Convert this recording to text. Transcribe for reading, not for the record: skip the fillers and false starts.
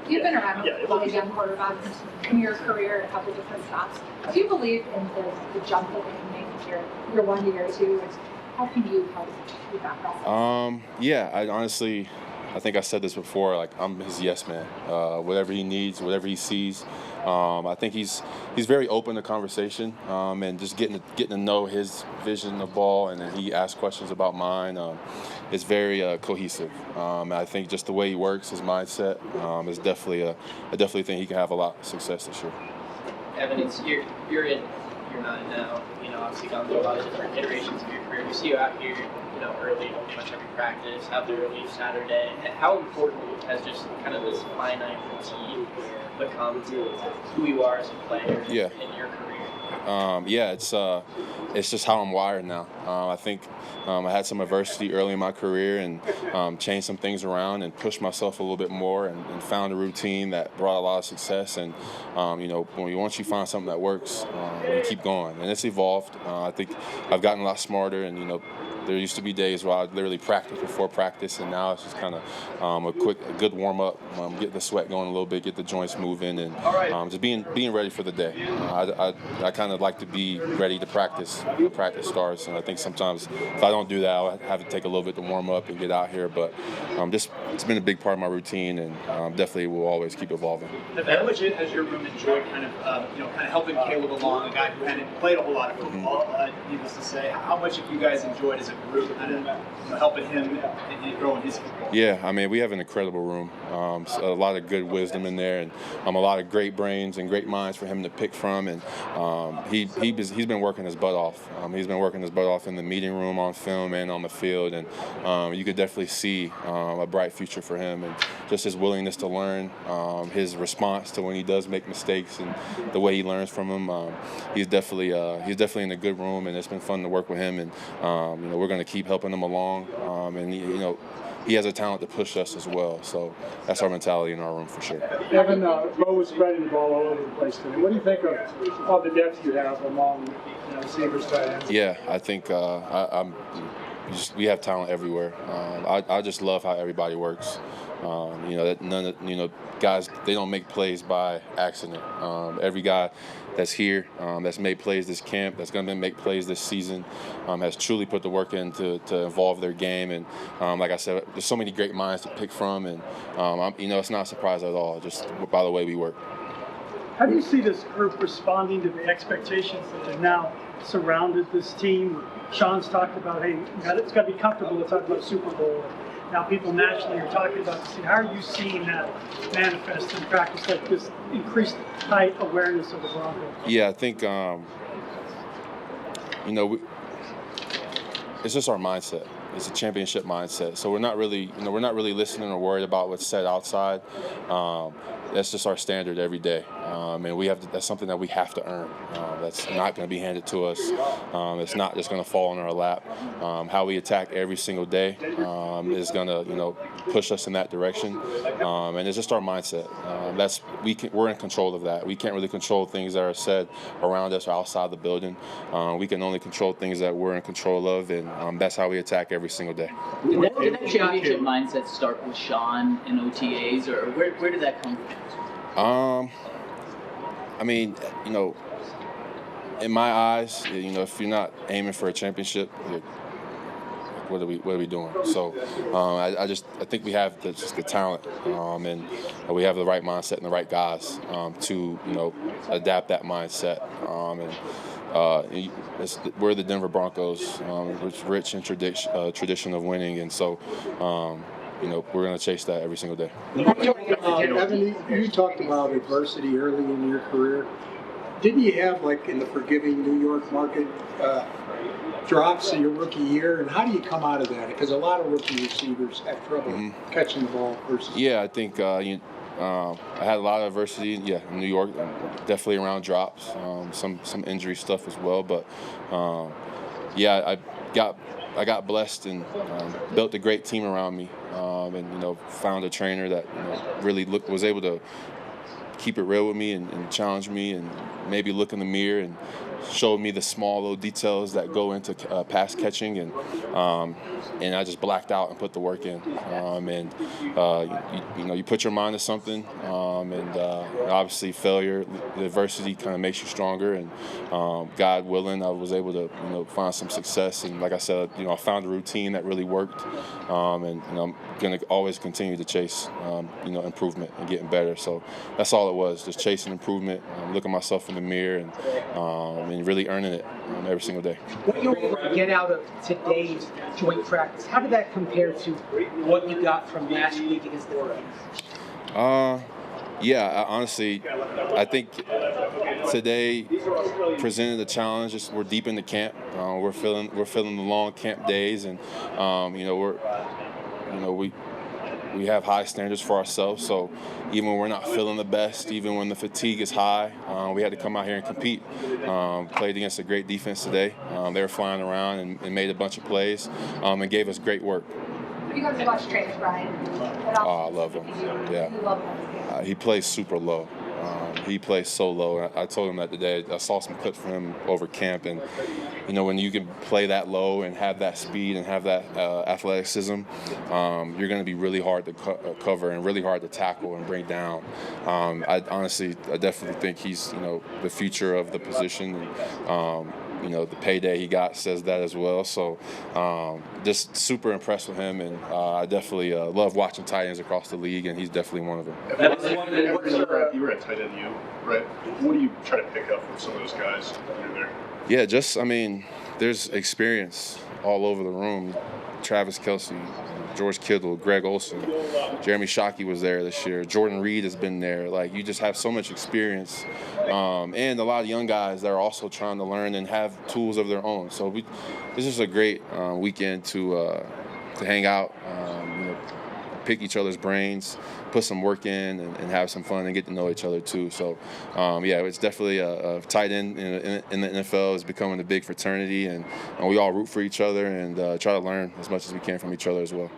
You've been around a lot of young quarterbacks in your career at a couple different stops. Do you believe in the jump that they can make in year 1 to year 2? And how can you help with that process? Yeah, I think I said this before. Like, I'm his yes man. Whatever he needs, whatever he sees. I think he's very open to conversation and just getting to know his vision of ball, and then he asks questions about mine. It's very cohesive. I think just the way he works, his mindset is definitely I definitely think he can have a lot of success this year. Evan, you're in, you're not in now. Obviously gone through a lot of different iterations of your career. We see you out here, early, pretty much every practice, out there early Saturday. How important has just kind of this finite routine become to who you are as a player in your career? It's just how I'm wired now. I think I had some adversity early in my career and changed some things around and pushed myself a little bit more and found a routine that brought a lot of success. And once you find something that works, you keep going. And it's evolved. I think I've gotten a lot smarter, and there used to be days where I'd literally practice before practice, and now it's just kind of a good warm up, get the sweat going a little bit, get the joints moving, and just being ready for the day. I kind of like to be ready to practice when practice starts, and I think sometimes if I don't do that, I'll have to take a little bit to warm up and get out here. But it's been a big part of my routine, and definitely will always keep evolving. How much has your room enjoyed kind of helping Caleb along, a guy who hadn't played a whole lot of football, needless to say? How much have you guys enjoyed as a group kind of helping him and growing his football? Yeah, I mean, we have an incredible room. A lot of good wisdom in there, and a lot of great brains and great minds for him to pick from. And he's been working his butt off. He's been working his butt off in the meeting room, on film, and on the field. And you could definitely see a bright future for him, and just his willingness to learn, his response to when he does make mistakes, and the way he learns from them. He's definitely in a good room, and it's been fun to work with him. And we're going to keep helping him along. And he has a talent to push us as well. So that's our mentality in our room for sure. Evan, Bo was spreading the ball all over the place today. What do you think of the depth you have among receivers, tight ends? Yeah, I think we have talent everywhere. I just love how everybody works. Guys, they don't make plays by accident. Every guy that's here, that's made plays this camp, that's going to make plays this season, has truly put the work in to evolve their game. And like I said, there's so many great minds to pick from, and it's not a surprise at all, just by the way we work. How do you see this group responding to the expectations that have now surrounded this team? Sean's talked about, hey, it's got to be comfortable to talk about Super Bowl. Now people naturally are talking about this. How are you seeing that manifest in practice, like this increased height awareness of the Broncos? Yeah, I think it's just our mindset. It's a championship mindset. So we're not really listening or worried about what's said outside. That's just our standard every day, and that's something that we have to earn. That's not going to be handed to us. It's not just going to fall in our lap. How we attack every single day is going to push us in that direction, and it's just our mindset. We're in control of that. We can't really control things that are said around us or outside the building. We can only control things that we're in control of, and that's how we attack every single day. Did that championship mindset start with Sean in OTAs, or where did that come from? I mean, in my eyes, if you're not aiming for a championship, what are we doing? So I think we have the talent, and we have the right mindset and the right guys to adapt that mindset. We're the Denver Broncos, rich in tradition of winning, and so we're going to chase that every single day. Evan, you talked about adversity early in your career. Didn't you have, in the forgiving New York market, drops in your rookie year? And how do you come out of that? Because a lot of rookie receivers have trouble catching the ball versus. Yeah, I think I had a lot of adversity. Yeah, in New York, definitely around drops, some injury stuff as well. But I got blessed and built a great team around me, and found a trainer that really was able to keep it real with me and challenge me, and maybe look in the mirror and showed me the small little details that go into pass catching, and I just blacked out and put the work in. You put your mind to something, and obviously failure, the adversity kind of makes you stronger. And God willing, I was able to find some success. And like I said, I found a routine that really worked, and I'm going to always continue to chase improvement and getting better. So that's all it was, just chasing improvement, looking myself in the mirror, and really earning it every single day. What you were able to get out of today's joint practice, how did that compare to what you got from last week against the Broncos? Honestly, I think today presented a challenge. We're deep into camp. We're feeling the long camp days, and we have high standards for ourselves. So even when we're not feeling the best, even when the fatigue is high, we had to come out here and compete. Played against a great defense today. They were flying around and made a bunch of plays, and gave us great work. You guys watch Travis Bryan? I love him. Yeah. You love him. He plays super low. He plays so low. I told him that today. I saw some clips from him over camp, and when you can play that low and have that speed and have that athleticism, you're going to be really hard to cover and really hard to tackle and bring down. I definitely think he's the future of the position. The payday he got says that as well. So just super impressed with him, and I definitely love watching tight ends across the league, and he's definitely one of them. You were at tight end, right? What do you try to pick up from some of those guys when you're there? Yeah, there's experience all over the room. Travis Kelce, George Kittle, Greg Olsen, Jeremy Shockey was there this year. Jordan Reed has been there. You just have so much experience, and a lot of young guys that are also trying to learn and have tools of their own. So this is a great weekend to hang out, pick each other's brains, put some work in, and have some fun and get to know each other too. So, it's definitely a tight end in the NFL is becoming a big fraternity, and we all root for each other and try to learn as much as we can from each other as well.